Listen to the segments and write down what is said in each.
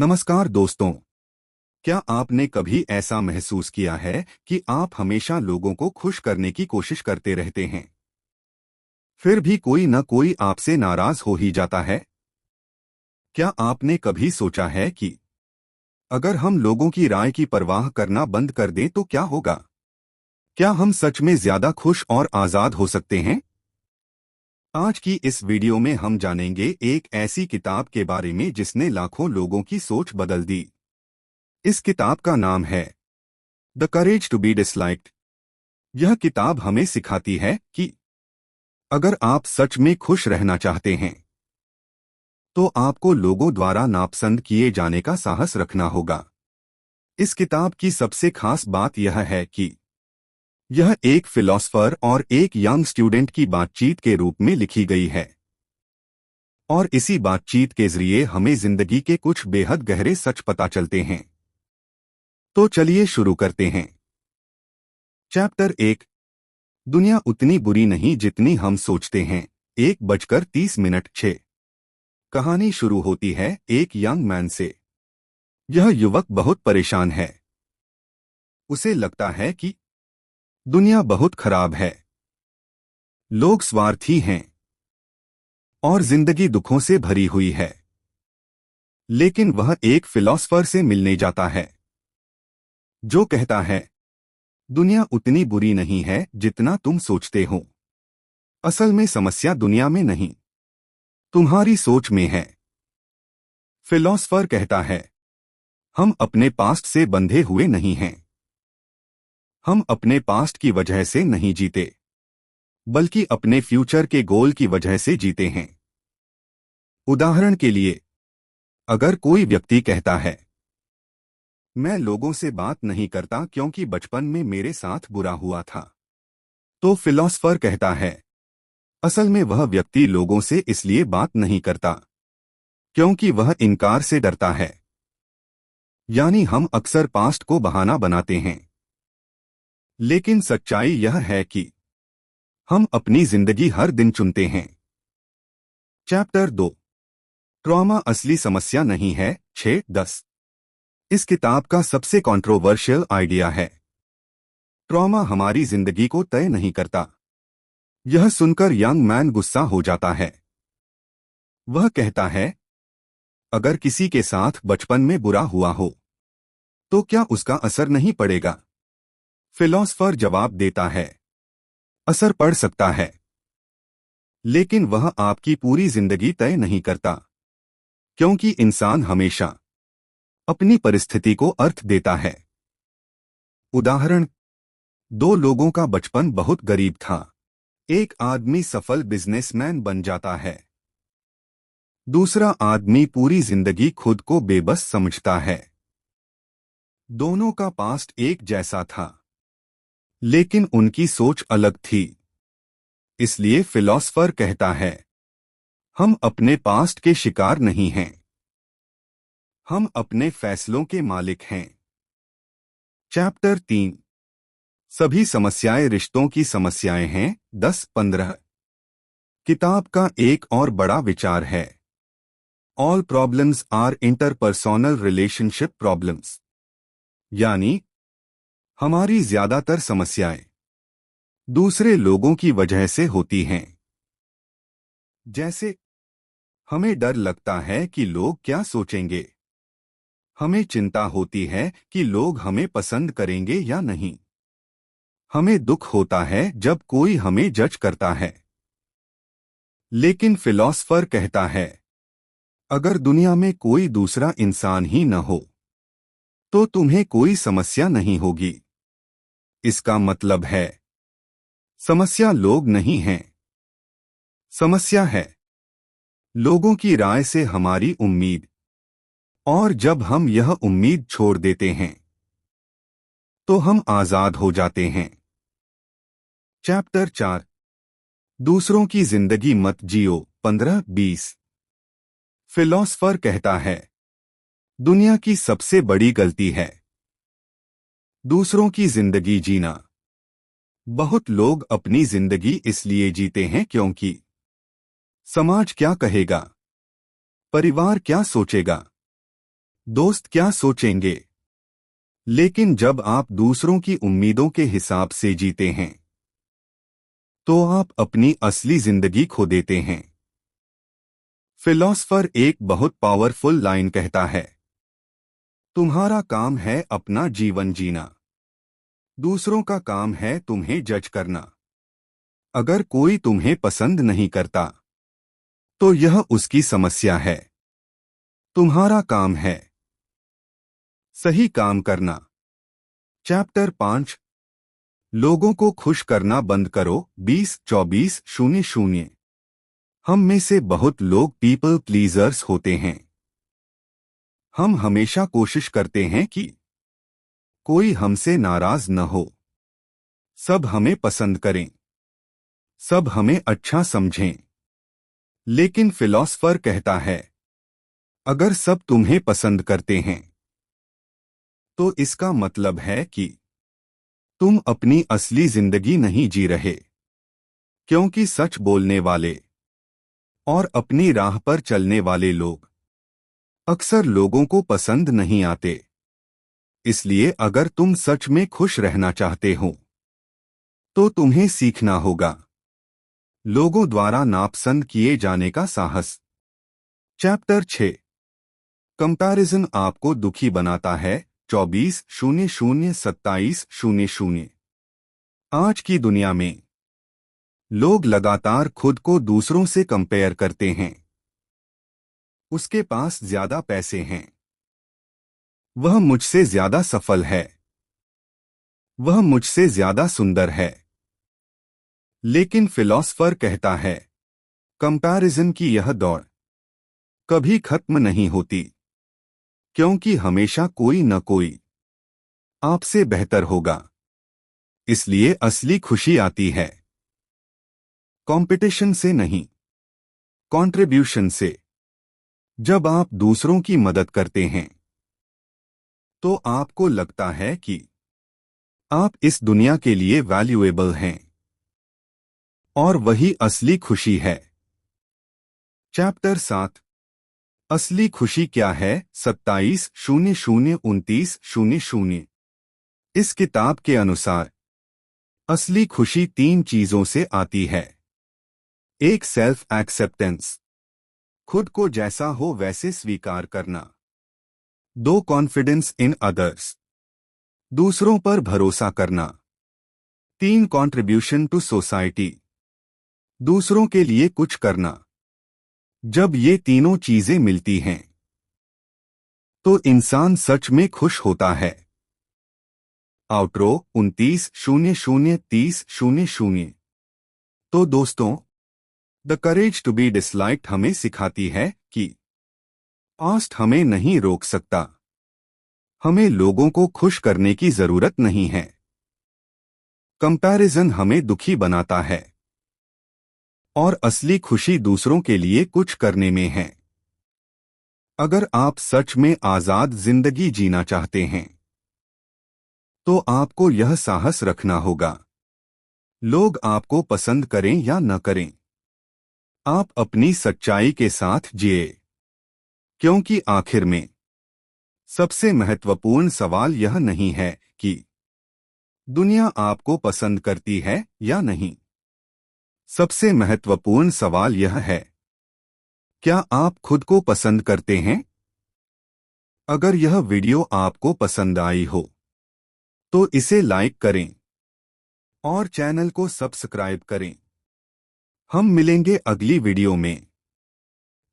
नमस्कार दोस्तों। क्या आपने कभी ऐसा महसूस किया है कि आप हमेशा लोगों को खुश करने की कोशिश करते रहते हैं, फिर भी कोई न कोई आपसे नाराज हो ही जाता है? क्या आपने कभी सोचा है कि अगर हम लोगों की राय की परवाह करना बंद कर दें तो क्या होगा? क्या हम सच में ज्यादा खुश और आजाद हो सकते हैं? आज की इस वीडियो में हम जानेंगे एक ऐसी किताब के बारे में जिसने लाखों लोगों की सोच बदल दी। इस किताब का नाम है the courage to be disliked. यह किताब हमें सिखाती है कि अगर आप सच में खुश रहना चाहते हैं तो आपको लोगों द्वारा नापसंद किए जाने का साहस रखना होगा। इस किताब की सबसे खास बात यह है कि यह एक फिलोसफर और एक यंग स्टूडेंट की बातचीत के रूप में लिखी गई है, और इसी बातचीत के जरिए हमें जिंदगी के कुछ बेहद गहरे सच पता चलते हैं। तो चलिए शुरू करते हैं। चैप्टर 1। दुनिया उतनी बुरी नहीं जितनी हम सोचते हैं। 1:30 कहानी शुरू होती है एक यंग मैन से। यह युवक बहुत परेशान है। उसे लगता है कि दुनिया बहुत खराब है, लोग स्वार्थी हैं और जिंदगी दुखों से भरी हुई है। लेकिन वह एक फिलोसफर से मिलने जाता है जो कहता है, दुनिया उतनी बुरी नहीं है जितना तुम सोचते हो। असल में समस्या दुनिया में नहीं, तुम्हारी सोच में है। फिलोसफर कहता है, हम अपने पास्ट से बंधे हुए नहीं हैं। हम अपने पास्ट की वजह से नहीं जीते, बल्कि अपने फ्यूचर के गोल की वजह से जीते हैं। उदाहरण के लिए, अगर कोई व्यक्ति कहता है, मैं लोगों से बात नहीं करता क्योंकि बचपन में मेरे साथ बुरा हुआ था, तो फिलोसफर कहता है, असल में वह व्यक्ति लोगों से इसलिए बात नहीं करता क्योंकि वह इनकार से डरता है। यानी हम अक्सर पास्ट को बहाना बनाते हैं, लेकिन सच्चाई यह है कि हम अपनी जिंदगी हर दिन चुनते हैं। चैप्टर 2। ट्रॉमा असली समस्या नहीं है। 6:10 इस किताब का सबसे कंट्रोवर्शियल आइडिया है, ट्रॉमा हमारी जिंदगी को तय नहीं करता। यह सुनकर यंग मैन गुस्सा हो जाता है। वह कहता है, अगर किसी के साथ बचपन में बुरा हुआ हो तो क्या उसका असर नहीं पड़ेगा? फिलोसफर जवाब देता है, असर पड़ सकता है, लेकिन वह आपकी पूरी जिंदगी तय नहीं करता, क्योंकि इंसान हमेशा अपनी परिस्थिति को अर्थ देता है। उदाहरण, दो लोगों का बचपन बहुत गरीब था। एक आदमी सफल बिजनेसमैन बन जाता है, दूसरा आदमी पूरी जिंदगी खुद को बेबस समझता है। दोनों का पास्ट एक जैसा था, लेकिन उनकी सोच अलग थी। इसलिए फिलोसफर कहता है, हम अपने पास्ट के शिकार नहीं हैं, हम अपने फैसलों के मालिक हैं। चैप्टर 3। सभी समस्याएं रिश्तों की समस्याएं हैं। 10:15 किताब का एक और बड़ा विचार है, all problems are interpersonal relationship problems. यानी हमारी ज्यादातर समस्याएं दूसरे लोगों की वजह से होती हैं। जैसे हमें डर लगता है कि लोग क्या सोचेंगे, हमें चिंता होती है कि लोग हमें पसंद करेंगे या नहीं, हमें दुख होता है जब कोई हमें जज करता है। लेकिन फिलोसफर कहता है, अगर दुनिया में कोई दूसरा इंसान ही न हो तो तुम्हें कोई समस्या नहीं होगी। इसका मतलब है, समस्या लोग नहीं हैं, समस्या है लोगों की राय से हमारी उम्मीद। और जब हम यह उम्मीद छोड़ देते हैं तो हम आजाद हो जाते हैं। चैप्टर 4। दूसरों की जिंदगी मत जियो। 15-20 फिलोसफर कहता है, दुनिया की सबसे बड़ी गलती है दूसरों की जिंदगी जीना। बहुत लोग अपनी जिंदगी इसलिए जीते हैं क्योंकि समाज क्या कहेगा, परिवार क्या सोचेगा, दोस्त क्या सोचेंगे। लेकिन जब आप दूसरों की उम्मीदों के हिसाब से जीते हैं तो आप अपनी असली जिंदगी खो देते हैं। फिलोसफर एक बहुत पावरफुल लाइन कहता है, तुम्हारा काम है अपना जीवन जीना, दूसरों का काम है तुम्हें जज करना। अगर कोई तुम्हें पसंद नहीं करता तो यह उसकी समस्या है। तुम्हारा काम है सही काम करना। चैप्टर 5, लोगों को खुश करना बंद करो। 20-24-00। हम में से बहुत लोग पीपल प्लीजर्स होते हैं। हम हमेशा कोशिश करते हैं कि कोई हमसे नाराज न हो, सब हमें पसंद करें, सब हमें अच्छा समझें। लेकिन फिलोसफर कहता है, अगर सब तुम्हें पसंद करते हैं तो इसका मतलब है कि तुम अपनी असली जिंदगी नहीं जी रहे, क्योंकि सच बोलने वाले और अपनी राह पर चलने वाले लोग अक्सर लोगों को पसंद नहीं आते। इसलिए अगर तुम सच में खुश रहना चाहते हो तो तुम्हें सीखना होगा लोगों द्वारा नापसंद किए जाने का साहस। चैप्टर 6, कंपैरिजन आपको दुखी बनाता है। 24-00-27-00। आज की दुनिया में लोग लगातार खुद को दूसरों से कंपेयर करते हैं। उसके पास ज्यादा पैसे हैं, वह मुझसे ज्यादा सफल है, वह मुझसे ज्यादा सुंदर है। लेकिन फिलोसफर कहता है, कंपैरिजन की यह दौड़ कभी खत्म नहीं होती, क्योंकि हमेशा कोई न कोई आपसे बेहतर होगा। इसलिए असली खुशी आती है कंपटीशन से नहीं, कंट्रीब्यूशन से। जब आप दूसरों की मदद करते हैं तो आपको लगता है कि आप इस दुनिया के लिए वैल्यूएबल हैं, और वही असली खुशी है। चैप्टर 7, असली खुशी क्या है। 27-00-29-00। इस किताब के अनुसार असली खुशी 3 चीजों से आती है। एक, सेल्फ एक्सेप्टेंस, खुद को जैसा हो वैसे स्वीकार करना। 2, कॉन्फिडेंस इन अदर्स, दूसरों पर भरोसा करना। 3, कंट्रीब्यूशन टू सोसाइटी, दूसरों के लिए कुछ करना। जब ये तीनों चीजें मिलती हैं तो इंसान सच में खुश होता है। आउटरो 29-00-30-00। तो दोस्तों, the courage to be disliked हमें सिखाती है कि पास्ट हमें नहीं रोक सकता। हमें लोगों को खुश करने की जरूरत नहीं है। कंपैरिजन हमें दुखी बनाता है, और असली खुशी दूसरों के लिए कुछ करने में है। अगर आप सच में आजाद जिंदगी जीना चाहते हैं तो आपको यह साहस रखना होगा, लोग आपको पसंद करें या न करें, आप अपनी सच्चाई के साथ जिए। क्योंकि आखिर में सबसे महत्वपूर्ण सवाल यह नहीं है कि दुनिया आपको पसंद करती है या नहीं। सबसे महत्वपूर्ण सवाल यह है, क्या आप खुद को पसंद करते हैं। अगर यह वीडियो आपको पसंद आई हो तो इसे लाइक करें और चैनल को सब्सक्राइब करें। हम मिलेंगे अगली वीडियो में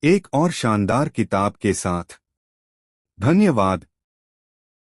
एक और शानदार किताब के साथ। धन्यवाद।